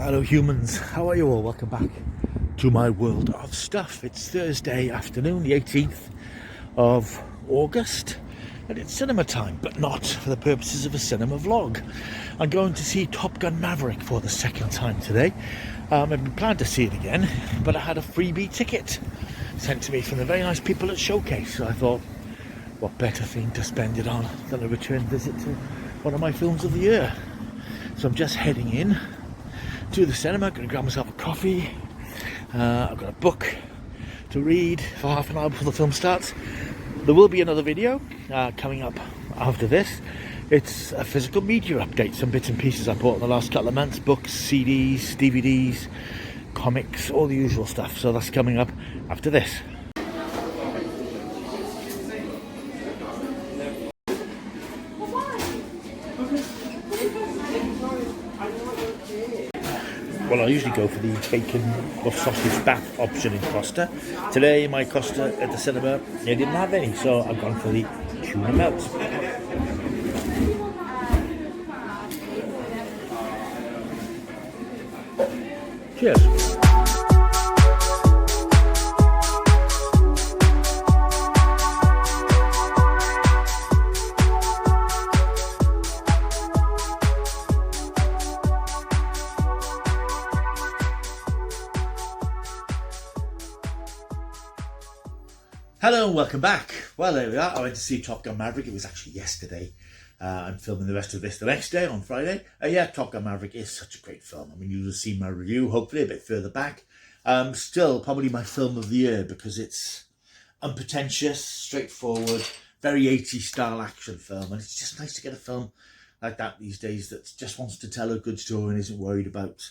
Hello humans, how are you all? Welcome back to my world of stuff. It's Thursday afternoon, the 18th of August, and it's cinema time, but not for the purposes of a cinema vlog. I'm going to see Top Gun Maverick for the second time today. I've been planning to see it again, but I had a freebie ticket sent to me from the very nice people at Showcase, so I thought, what better thing to spend it on than a return visit to one of my films of the year. So I'm just heading in to the cinema, going to grab myself a coffee. I've got a book to read for half an hour before the film starts. There will be another video coming up after this. It's a physical media update, some bits and pieces I bought in the last couple of months, books, CDs, DVDs, comics, all the usual stuff. So that's coming up after this. Well, I usually go for the bacon or sausage bath option in Costa. Today, my Costa at the cinema, they didn't have any, so I've gone for the tuna melt. Cheers. Hello and welcome back. Well, there we are. I went to see Top Gun Maverick. It was actually yesterday. I'm filming the rest of this the next day on Friday. Yeah, Top Gun Maverick is such a great film. I mean, you'll have seen my review, hopefully, a bit further back. Still, probably my film of the year because it's unpretentious, straightforward, very 80s style action film. And it's just nice to get a film like that these days that just wants to tell a good story and isn't worried about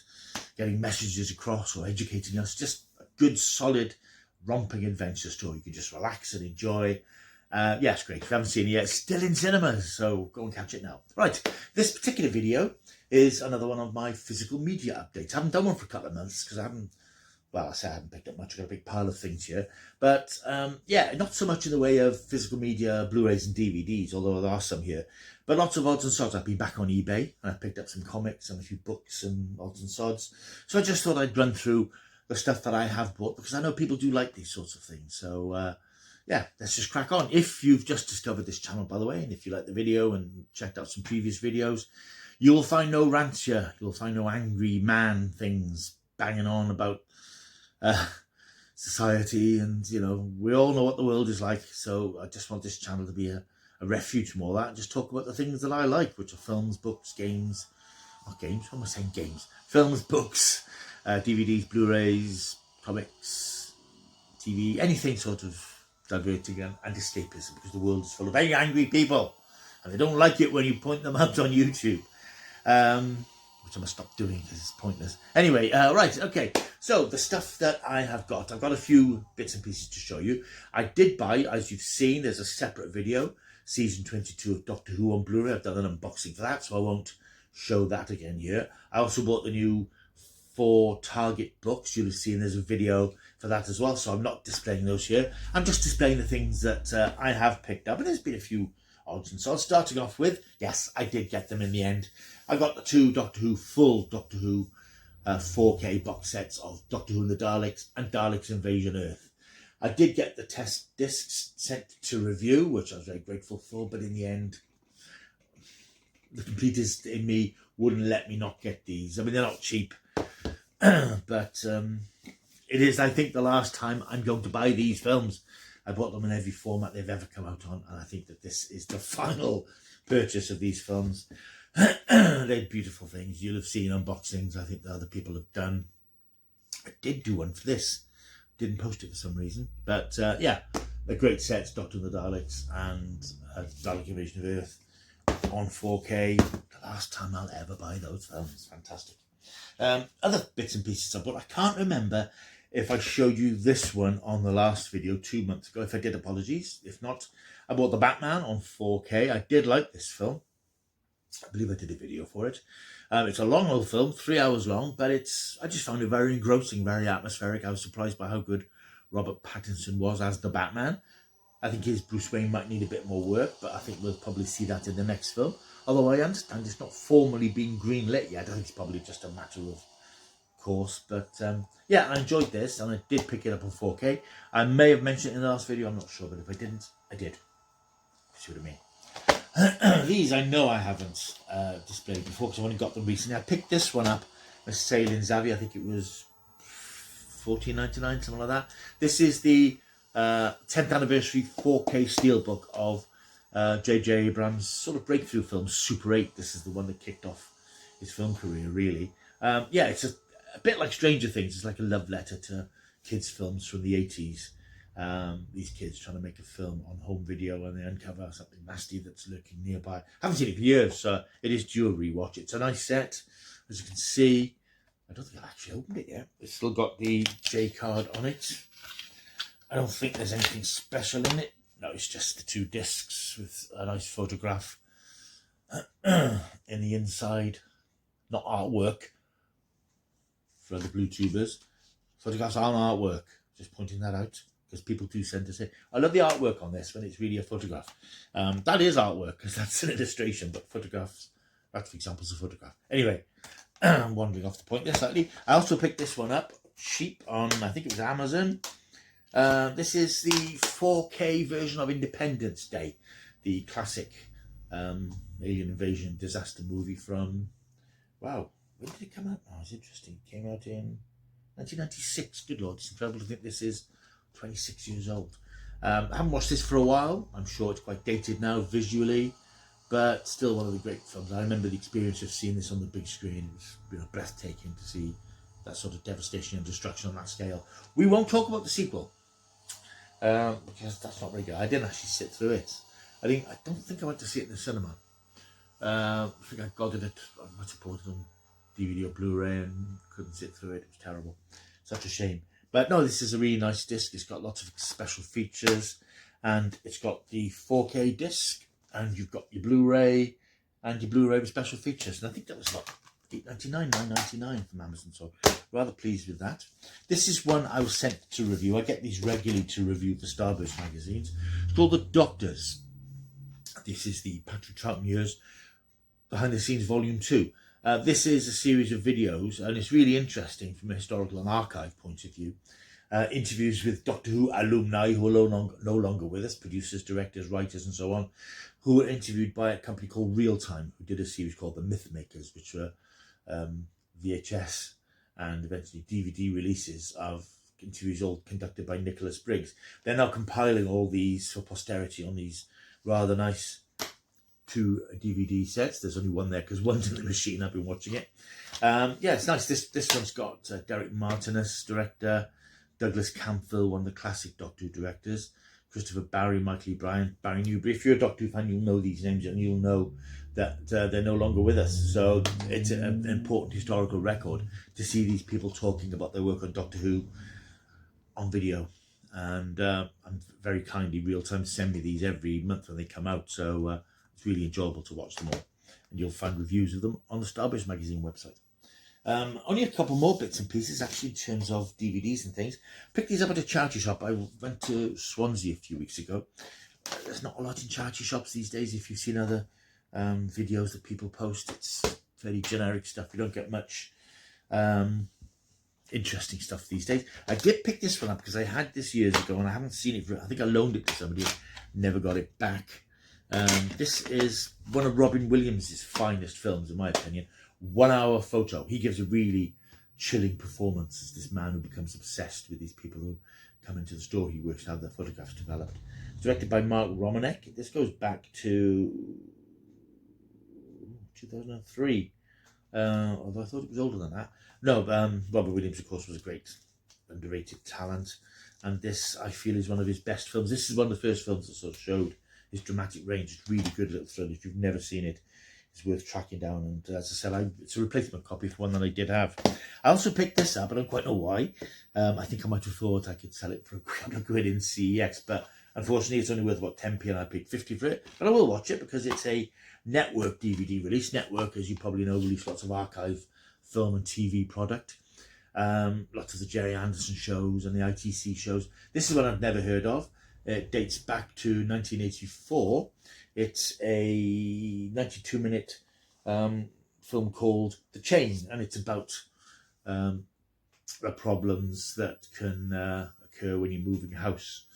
getting messages across or educating us. Just a good, solid, romping adventure story you can just relax and enjoy. Yeah, it's great. If you haven't seen it yet, it's still in cinemas, so go and catch it now. Right, this particular video is another one of my physical media updates. I haven't done one for a couple of months because I haven't picked up much. I've got a big pile of things here, but yeah, not so much in the way of physical media, Blu-rays and DVDs, although there are some here, but lots of odds and sods. I've been back on eBay and I picked up some comics and a few books and odds and sods, so I just thought I'd run through the stuff that I have bought because I know people do like these sorts of things. So yeah, let's just crack on. If you've just discovered this channel, by the way, and if you like the video and checked out some previous videos, you'll find no rants here. You'll find no angry man things banging on about society, and you know, we all know what the world is like. So I just want this channel to be a refuge from all that and just talk about the things that I like, which are films, books, games, not games, what am I saying, games, films, books, DVDs, Blu-rays, comics, TV, anything sort of diverting and escapism, because the world is full of very angry people and they don't like it when you point them out on YouTube, which I must stop doing because it's pointless. Anyway, right, okay, so the stuff that I have got, I've got a few bits and pieces to show you. I did buy, as you've seen, there's a separate video, season 22 of Doctor Who on Blu-ray. I've done an unboxing for that, so I won't show that again here. I also bought the new 4 Target books. You'll have seen there's a video for that as well, so I'm not displaying those here. I'm just displaying the things that I have picked up, and there's been a few odds and sods. Starting off with, yes, I did get them in the end. I got the 2 Doctor Who, full Doctor Who 4K box sets of Doctor Who and the Daleks and Daleks Invasion Earth. I did get the test discs sent to review, which I was very grateful for, but in the end, the completist in me wouldn't let me not get these. I mean, they're not cheap, but it is, I think, the last time I'm going to buy these films. I bought them in every format they've ever come out on, and I think that this is the final purchase of these films. They're beautiful things. You'll have seen unboxings I think that other people have done. I did do one for this, didn't post it for some reason, but yeah, they're great sets, Doctor and the Daleks and Dalek Invasion of Earth on 4K. The last time I'll ever buy those films. Fantastic. Other bits and pieces I bought. I can't remember if I showed you this one on the last video 2 months ago. If I did, apologies. If not, I bought the Batman on 4K. I did like this film. I believe I did a video for it. It's a long old film, 3 hours long, but I just found it very engrossing, very atmospheric. I was surprised by how good Robert Pattinson was as the Batman. I think his Bruce Wayne might need a bit more work, but I think we'll probably see that in the next film. Although I understand it's not formally been greenlit yet. I think it's probably just a matter of course. But yeah, I enjoyed this, and I did pick it up on 4K. I may have mentioned it in the last video, I'm not sure, but if I didn't, I did. See what I mean? These I know I haven't displayed before because I only got them recently. I picked this one up, a sale in Zavvi. I think it was $14.99, something like that. This is the 10th anniversary 4K Steelbook of J.J. Abrams' sort of breakthrough film, Super 8. This is the one that kicked off his film career, really. Yeah, it's a bit like Stranger Things. It's like a love letter to kids' films from the 80s. These kids trying to make a film on home video, and they uncover something nasty that's lurking nearby. Haven't seen it for years, so it is due a rewatch. It's a nice set, as you can see. I don't think I've actually opened it yet. It's still got the J card on it. I don't think there's anything special in it. No, it's just the 2 discs with a nice photograph in the inside. Not artwork for other blue tubers. Photographs aren't artwork. Just pointing that out, because people do send to say, I love the artwork on this when it's really a photograph. That is artwork, because that's an illustration, but photographs, that's for examples of photograph. Anyway, I'm wandering off the point there slightly. I also picked this one up cheap on, I think it was Amazon. This is the 4K version of Independence Day, the classic alien invasion disaster movie from, wow, when did it come out? Oh, it's interesting. It came out in 1996. Good Lord, it's incredible to think this is 26 years old. I haven't watched this for a while. I'm sure it's quite dated now visually, but still one of the great films. I remember the experience of seeing this on the big screen. It was breathtaking to see that sort of devastation and destruction on that scale. We won't talk about the sequel, because that's not very good. I didn't actually sit through it. I don't think I went to see it in the cinema. I think I got it I might have bought it on DVD or Blu-ray and couldn't sit through it. It was terrible. Such a shame. But no, this is a really nice disc. It's got lots of special features, and it's got the 4K disc, and you've got your Blu-ray and your Blu-ray with special features. And I think that was like $8.99, $9.99 from Amazon, so rather pleased with that. This is one I was sent to review. I get these regularly to review for Starburst magazines. It's called The Doctors. This is the Patrick Troughton Years Behind the Scenes Volume 2. This is a series of videos, and it's really interesting from a historical and archive point of view. Interviews with Doctor Who alumni who are no longer with us, producers, directors, writers, and so on, who were interviewed by a company called Real Time, who did a series called The Myth Makers, which were VHS and eventually DVD releases of interviews all conducted by Nicholas Briggs. They're now compiling all these for posterity on these rather nice 2 DVD sets. There's only one there because one's in the machine. I've been watching it. Yeah, it's nice. This one's got Derek Martinus, director, Douglas Camphil, one of the classic Doctor Who directors, Christopher Barry, Michael E. Bryan, Barry Newbury. If you're a Doctor Who fan, you'll know these names and you'll know that they're no longer with us. So it's an important historical record to see these people talking about their work on Doctor Who on video. And I'm very kindly, Real Time send me these every month when they come out. So it's really enjoyable to watch them all. And you'll find reviews of them on the Starburst magazine website. Only a couple more bits and pieces, actually, in terms of DVDs and things. Picked these up at a charity shop. I went to Swansea a few weeks ago. There's not a lot in charity shops these days. If you've seen other videos that people post, it's very generic stuff. You don't get much interesting stuff these days. I did pick this one up because I had this years ago and I haven't seen it. I think I loaned it to somebody, never got it back. This is one of Robin Williams' finest films, in my opinion. 1 hour photo. He gives a really chilling performance as this man who becomes obsessed with these people who come into the store he works, how their photographs developed. Directed by Mark Romanek. This goes back to 2003. Although I thought it was older than that. No, Robert Williams, of course, was a great underrated talent. And this, I feel, is one of his best films. This is one of the first films that sort of showed his dramatic range. It's really good little thriller. If you've never seen it, it's worth tracking down. And as I said, it's a replacement copy for one that I did have. I also picked this up. I don't quite know why. I think I might have thought I could sell it for a couple of quid in CEX, but unfortunately it's only worth about 10p and I paid 50 for it. But I will watch it because it's a network DVD release. Network, as you probably know, release lots of archive film and TV product. Lots of the Jerry Anderson shows and the ITC shows. This is one I've never heard of. It dates back to 1984. It's a 92-minute film called The Chain, and it's about the problems that can occur when you're moving house.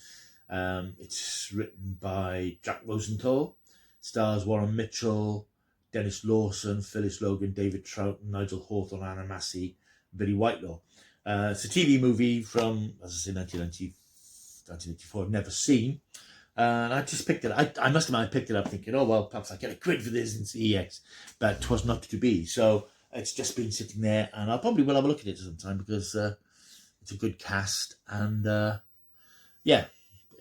It's written by Jack Rosenthal, stars Warren Mitchell, Dennis Lawson, Phyllis Logan, David Troughton, Nigel Hawthorne, Anna Massey, Billy Whitelaw. It's a TV movie from, as I say, 1994, I've never seen. And I just picked it up. I must admit, I picked it up thinking, oh, well, perhaps I'll get a quid for this in CEX. But 'twas not to be. So it's just been sitting there, and I probably will have a look at it sometime because it's a good cast. And yeah,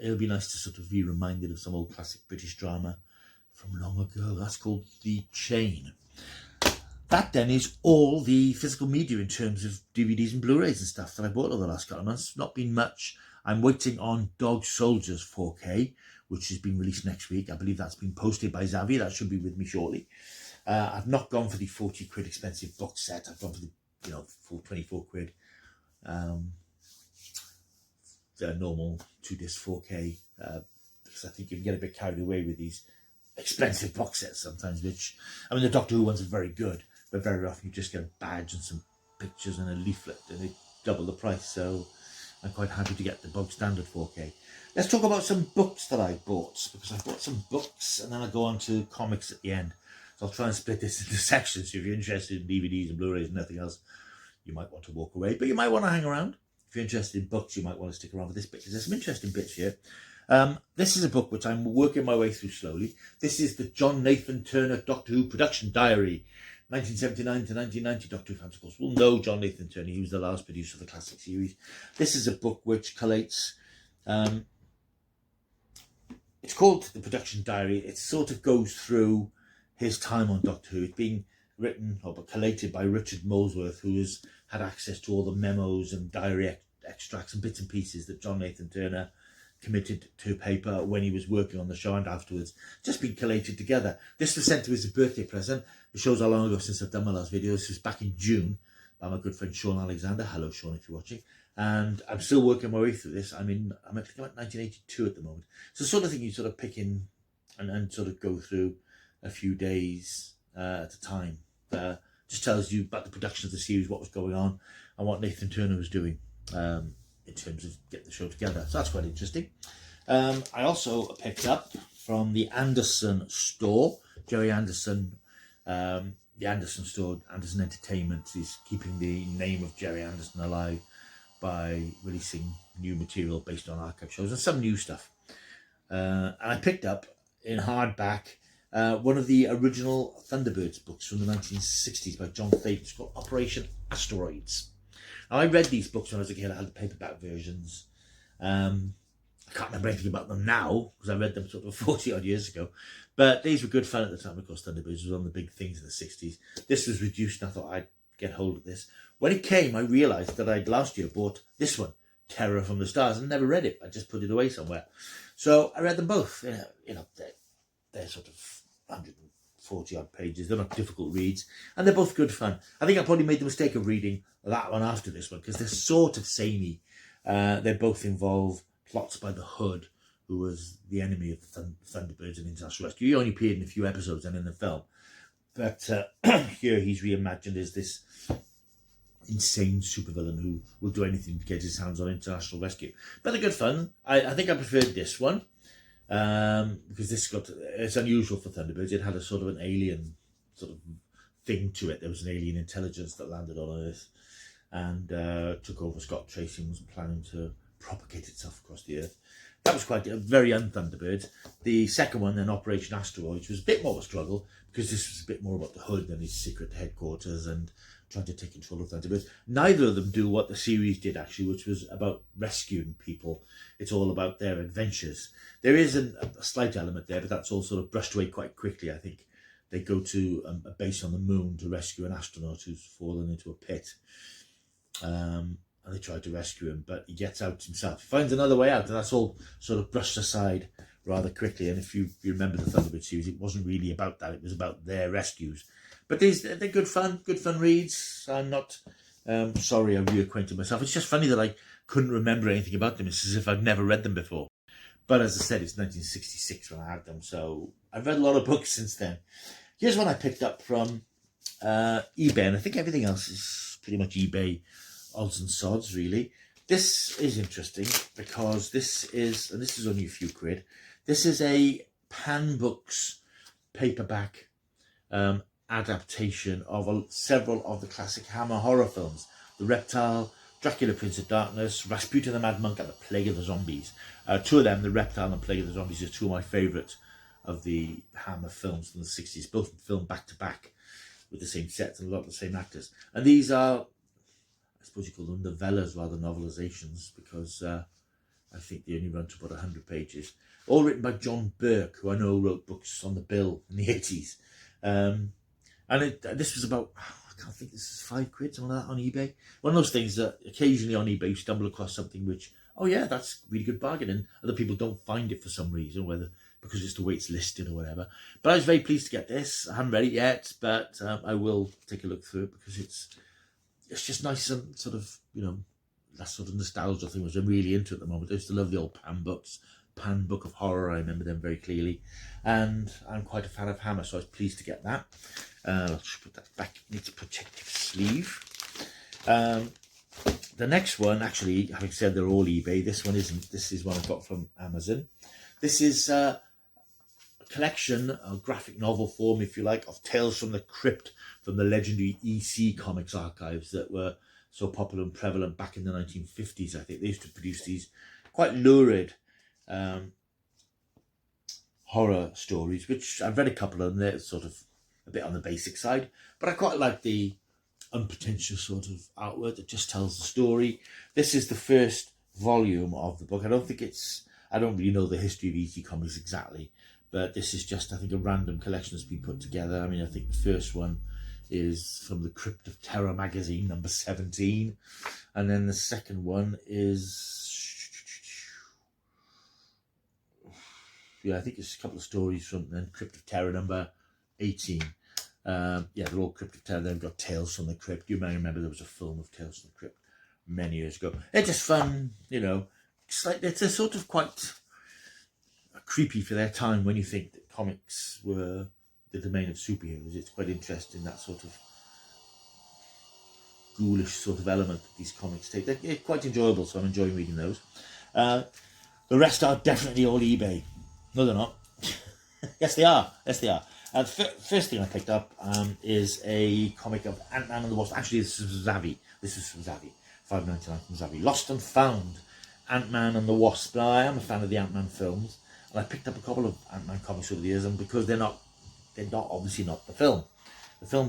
it'll be nice to sort of be reminded of some old classic British drama from long ago. That's called The Chain. That then is all the physical media in terms of DVDs and Blu-rays and stuff that I bought over the last couple of months. Not been much. I'm waiting on Dog Soldiers 4K, which has been released next week. I believe that's been posted by Xavier. That should be with me shortly. I've not gone for the 40 quid expensive box set. I've gone for the, full 24 quid. The normal 2-disc 4K, because I think you can get a bit carried away with these expensive box sets sometimes, which, I mean, the Doctor Who ones are very good, but very often you just get a badge and some pictures and a leaflet and they double the price. So I'm quite happy to get the bog standard 4K. Let's talk about some books that I bought, because I bought some books and then I'll go on to comics at the end. So I'll try and split this into sections. So if you're interested in DVDs and Blu-rays and nothing else, you might want to walk away, but you might want to hang around. If you're interested in books, you might want to stick around for this bit, because there's some interesting bits here. This is a book which I'm working my way through slowly. This is the John Nathan Turner Doctor Who production diary, 1979 to 1990. Doctor Who fans, of course, will know John Nathan Turner. He was the last producer of the classic series. This is a book which collates... it's called the production diary. It sort of goes through his time on Doctor Who. It's being written or collated by Richard Molesworth, who has had access to all the memos and diary extracts and bits and pieces that John Nathan Turner committed to paper when he was working on the show and afterwards. Just been collated together. This was sent to his birthday present. It shows how long ago since I've done my last video. This was back in June by my good friend Sean Alexander. Hello, Sean, if you're watching. And I'm still working my way through this. I'm at 1982 at the moment. It's the sort of thing you sort of pick in and sort of go through a few days at a time. Just tells you about the production of the series, what was going on, and what Nathan Turner was doing in terms of getting the show together. So that's quite interesting. I also picked up from the Anderson store, Jerry Anderson, the Anderson store, Anderson Entertainment is keeping the name of Jerry Anderson alive by releasing new material based on archive shows and some new stuff. And I picked up in hardback one of the original Thunderbirds books from the 1960s by John Thaden. It's called Operation Asteroids. Now, I read these books when I was a kid. I had the paperback versions. I can't remember anything about them now because I read them sort of 40 odd years ago. But these were good fun at the time. Of course, Thunderbirds was one of the big things in the 60s. This was reduced and I thought I'd get hold of this. When it came, I realised that I'd last year bought this one, Terror from the Stars, and never read it. I just put it away somewhere. So I read them both. They're sort of 140 odd pages. They're not difficult reads, and they're both good fun. I think I probably made the mistake of reading that one after this one because they're sort of samey. They both involve plots by the Hood, who was the enemy of the Thunderbirds and International Rescue. He only appeared in a few episodes and in the film, but here he's reimagined as this insane supervillain who will do anything to get his hands on International Rescue. But they're good fun. I think I preferred this one. Because it's unusual for Thunderbirds. It had a sort of an alien sort of thing to it. There was an alien intelligence that landed on Earth and took over Scott Tracy and was planning to propagate itself across the Earth. That was quite very un-Thunderbirds. The second one, then, Operation Asteroid, was a bit more of a struggle because this was a bit more about the Hood and his secret headquarters and trying to take control of Thunderbirds. Neither of them do what the series did, actually, which was about rescuing people. It's all about their adventures. There is a slight element there, but that's all sort of brushed away quite quickly, I think. They go to a base on the moon to rescue an astronaut who's fallen into a pit. And they try to rescue him, but he gets out himself. He finds another way out, and that's all sort of brushed aside rather quickly. And if you remember the Thunderbird series, it wasn't really about that. It was about their rescues. But they're good fun reads. I'm not sorry I reacquainted myself. It's just funny that I couldn't remember anything about them. It's as if I'd never read them before. But as I said, it's 1966 when I had them, so I've read a lot of books since then. Here's one I picked up from eBay, and I think everything else is pretty much eBay odds and sods, really. This is interesting because this is only a few quid. This is a Pan Books paperback adaptation of several of the classic Hammer horror films. The Reptile, Dracula Prince of Darkness, Rasputin the Mad Monk, and The Plague of the Zombies. Two of them, The Reptile and Plague of the Zombies, are two of my favourite of the Hammer films from the 60s, both filmed back to back with the same sets and a lot of the same actors. And these are, I suppose you call them novellas rather than novelizations, because I think they only run to about 100 pages. All written by John Burke, who I know wrote books on the bill in the 80s. This was about, I can't think, this is £5, something like that, on eBay. One of those things that occasionally on eBay you stumble across something which, oh yeah, that's a really good bargain, and other people don't find it for some reason, whether because it's the way it's listed or whatever. But I was very pleased to get this. I haven't read it yet, but I will take a look through it, because it's just nice and sort of, you know, that sort of nostalgia thing, which I'm really into at the moment. I used to love the old Pan books, Pan Book of Horror. I remember them very clearly, and I'm quite a fan of Hammer, so I was pleased to get that. I'll just put that back in its protective sleeve. The next one, actually, having said they're all eBay, this one isn't. This is one I got from Amazon. This is a collection, a graphic novel form, if you like, of Tales from the Crypt from the legendary EC Comics archives that were so popular and prevalent back in the 1950s. I think they used to produce these quite lurid horror stories, which I've read a couple of them. They're sort of a bit on the basic side, but I quite like the unpretentious sort of artwork that just tells the story. This is the first volume of the book. I don't really know the history of EC Comics exactly, but this is just, I think, a random collection that's been put together. I mean, I think the first one is from the Crypt of Terror magazine, number 17. And then the second one is, yeah, I think it's a couple of stories from the Crypt of Terror number 18. Yeah, they're all Crypt of Terror. They've got Tales from the Crypt. You may remember there was a film of Tales from the Crypt many years ago. They're just fun, you know. It's a sort of quite creepy for their time when you think that comics were the domain of superheroes. It's quite interesting, that sort of ghoulish sort of element that these comics take. They're quite enjoyable, so I'm enjoying reading those. The rest are definitely all eBay. No, they're not. Yes, they are. Yes, they are. The first thing I picked up is a comic of AntMan and the Wasp. Actually, this is from Zavvi. £5.99 from Zavvi. Lost and Found, AntMan and the Wasp. Now, I am a fan of the AntMan films, and I picked up a couple of AntMan comics over the years, and because they're obviously not the film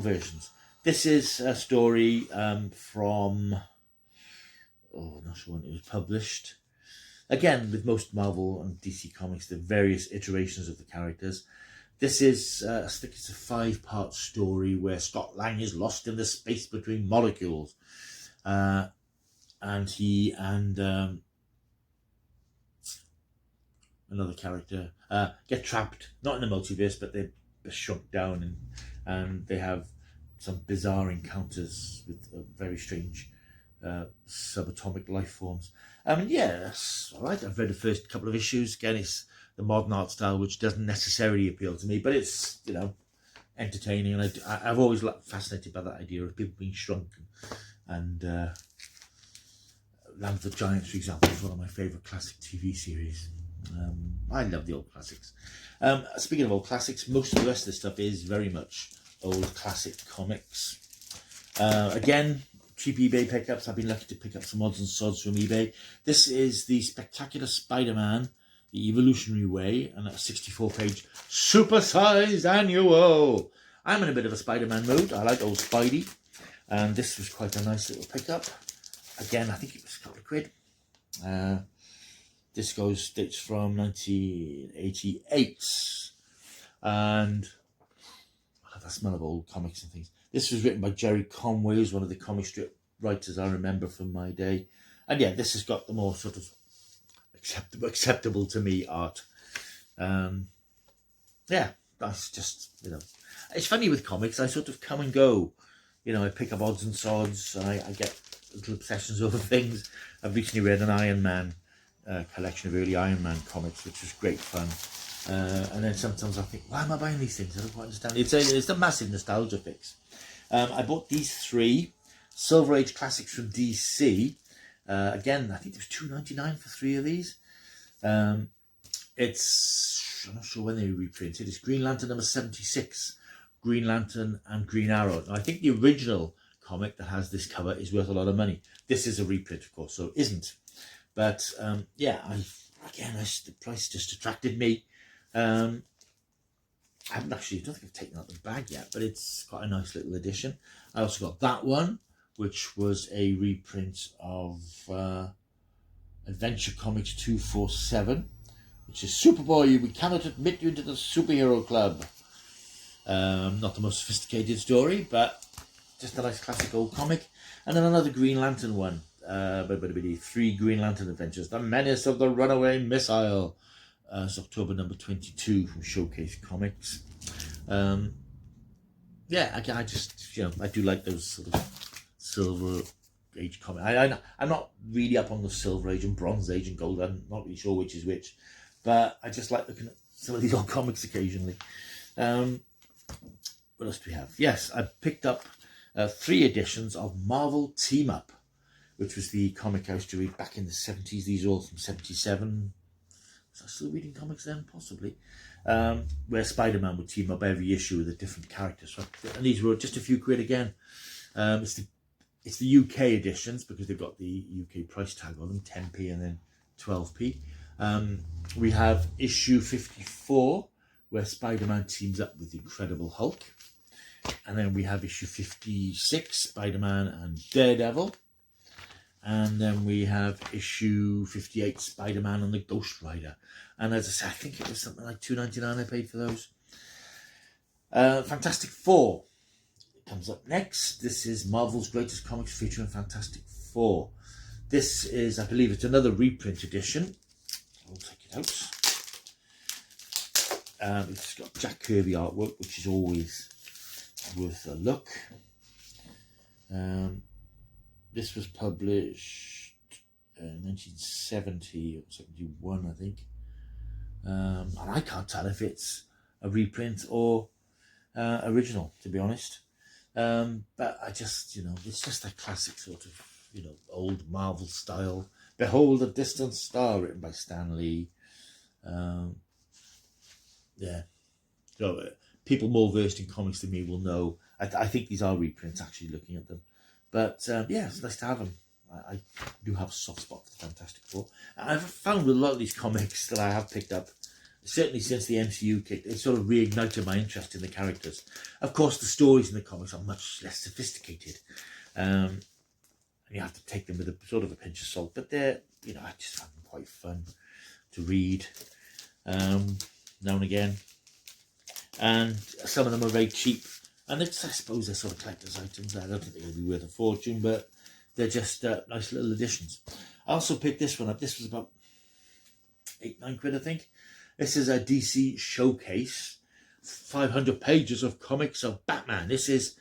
versions. This is a story from, I'm not sure when it was published. Again, with most Marvel and DC comics, the various iterations of the characters. This is, I think it's a 5-part story where Scott Lang is lost in the space between molecules. And he and another character get trapped, not in the multiverse, but they're shrunk down, and they have some bizarre encounters with very strange subatomic life forms. Yeah, that's all right. I've read the first couple of issues. Again, it's the modern art style, which doesn't necessarily appeal to me, but it's, you know, entertaining, and I've always been fascinated by that idea of people being shrunk. And Land of the Giants, for example, is one of my favourite classic TV series. I love the old classics. Speaking of old classics, most of the rest of the stuff is very much old classic comics. Again, cheap eBay pickups. I've been lucky to pick up some odds and sods from eBay. This is the Spectacular Spider-Man, The Evolutionary Way, and a 64-page super-sized annual. I'm in a bit of a Spider-Man mood. I like old Spidey, and this was quite a nice little pickup. Again, I think it was a couple of quid. This dates from 1988, and I love that smell of old comics and things. This was written by Jerry Conway, who's one of the comic strip writers I remember from my day. And yeah, this has got the more sort of acceptable to me art. Yeah, that's just, you know, it's funny with comics. I sort of come and go. You know, I pick up odds and sods, and I get little obsessions over things. I've recently read an Iron Man collection of early Iron Man comics, which was great fun. And then sometimes I think, why am I buying these things? I don't quite understand. It's a massive nostalgia fix. I bought these 3. Silver Age Classics from DC. Again, I think it was $2.99 for 3 of these. It's, I'm not sure when they reprinted. It's Green Lantern number 76, Green Lantern and Green Arrow. Now, I think the original comic that has this cover is worth a lot of money. This is a reprint, of course, so it isn't. But yeah, the price just attracted me. I don't think I've taken out the bag yet, but it's quite a nice little edition. I also got that one, which was a reprint of Adventure Comics 247, which is Superboy, we cannot admit you into the superhero club. Not the most sophisticated story, but just a nice classic old comic. And then another Green Lantern one, 3 Green Lantern Adventures, The Menace of the Runaway Missile. It's October number 22 from Showcase Comics. Yeah, I just, I do like those sort of Silver Age comics. I'm not really up on the Silver Age and Bronze Age and Gold. I'm not really sure which is which, but I just like looking at some of these old comics occasionally. What else do we have? Yes, I picked up 3 editions of Marvel Team Up, which was the comic I used to read back in the 70s. These are all from 77. Was I still reading comics then? Possibly. Where Spider-Man would team up every issue with a different character. So, and these were just a few quid again. It's the UK editions because they've got the UK price tag on them, 10p and then 12p. We have issue 54, where Spider-Man teams up with the Incredible Hulk. And then we have issue 56, Spider-Man and Daredevil. And then we have issue 58, Spider-Man and the Ghost Rider. And as I said, I think it was something like $2.99 I paid for those. Fantastic Four comes up next. This is Marvel's Greatest Comics featuring Fantastic Four. This is, I believe it's another reprint edition. I'll take it out. It's got Jack Kirby artwork, which is always worth a look. This was published in 1970 or 71, I think. And I can't tell if it's a reprint or original, to be honest. But I just, it's just a classic sort of, old Marvel style. Behold a Distant Star, written by Stan Lee. Yeah. So people more versed in comics than me will know. I think these are reprints, actually, looking at them. But yeah, it's nice to have them. I do have a soft spot for the Fantastic Four. I've found with a lot of these comics that I have picked up, certainly since the MCU kicked, it sort of reignited my interest in the characters. Of course, the stories in the comics are much less sophisticated. And you have to take them with a sort of a pinch of salt. But they're, I just find them quite fun to read now and again. And some of them are very cheap. And I suppose they're sort of collector's items. I don't think they're going to be worth a fortune, but they're just nice little additions. I also picked this one up. This was about 8-9 quid, I think. This is a DC Showcase, 500 pages of comics of Batman. This is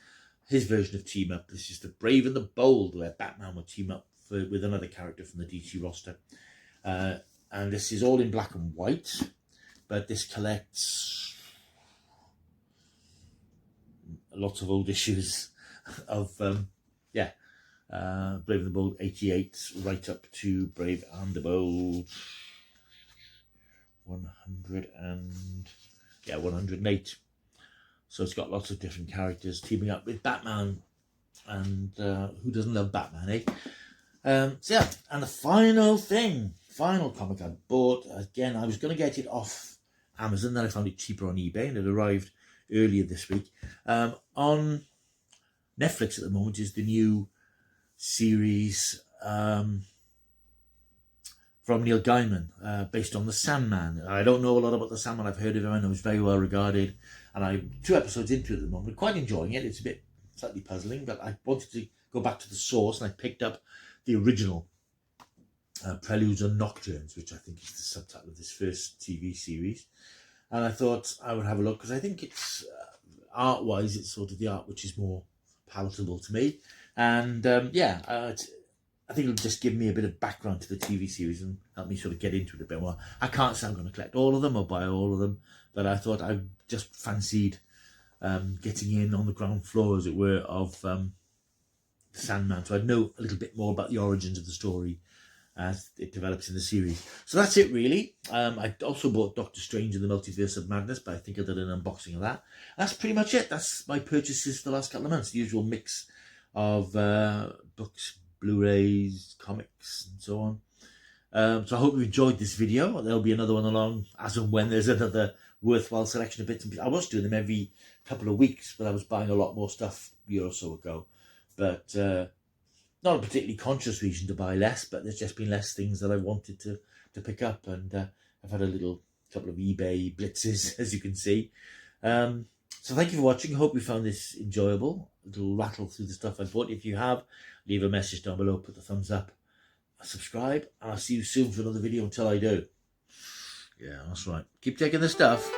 his version of Team Up. This is The Brave and the Bold, where Batman will team up with another character from the DC roster. And this is all in black and white, but this collects lots of old issues of, Brave and the Bold 88, right up to Brave and the Bold 108. So it's got lots of different characters teaming up with Batman, and who doesn't love Batman, eh? So yeah, and the final comic I bought, again, I was going to get it off Amazon, then I found it cheaper on eBay, and it arrived earlier this week. On Netflix at the moment is the new series from Neil Gaiman, based on the Sandman. I don't know a lot about the Sandman. I've heard of him. I know he's very well regarded, and I'm 2 episodes into it at the moment. Quite enjoying it. It's a bit slightly puzzling, but I wanted to go back to the source, and I picked up the original Preludes and Nocturnes, which I think is the subtitle of this first TV series. And I thought I would have a look, because I think it's art-wise, it's sort of the art which is more palatable to me. And I think it'll just give me a bit of background to the TV series and help me sort of get into it a bit more. I can't say I'm going to collect all of them or buy all of them, but I thought I just fancied getting in on the ground floor, as it were, of the Sandman, so I'd know a little bit more about the origins of the story as it develops in the series. So that's it really. I also bought Doctor Strange in the Multiverse of Madness, but I think I did an unboxing of that. That's pretty much it. That's my purchases for the last couple of months. The usual mix of books, Blu-rays, comics, and so on. So I hope you enjoyed this video. There'll be another one along as and when there's another worthwhile selection of bits and pieces. I was doing them every couple of weeks, but I was buying a lot more stuff a year or so ago. But not a particularly conscious reason to buy less, but there's just been less things that I wanted to pick up, and I've had a little couple of eBay blitzes, as you can see. So thank you for watching. I hope you found this enjoyable. A little rattle through the stuff I bought. If you have, leave a message down below, put the thumbs up, subscribe, and I'll see you soon for another video. Until I do, yeah, that's right, keep taking the stuff.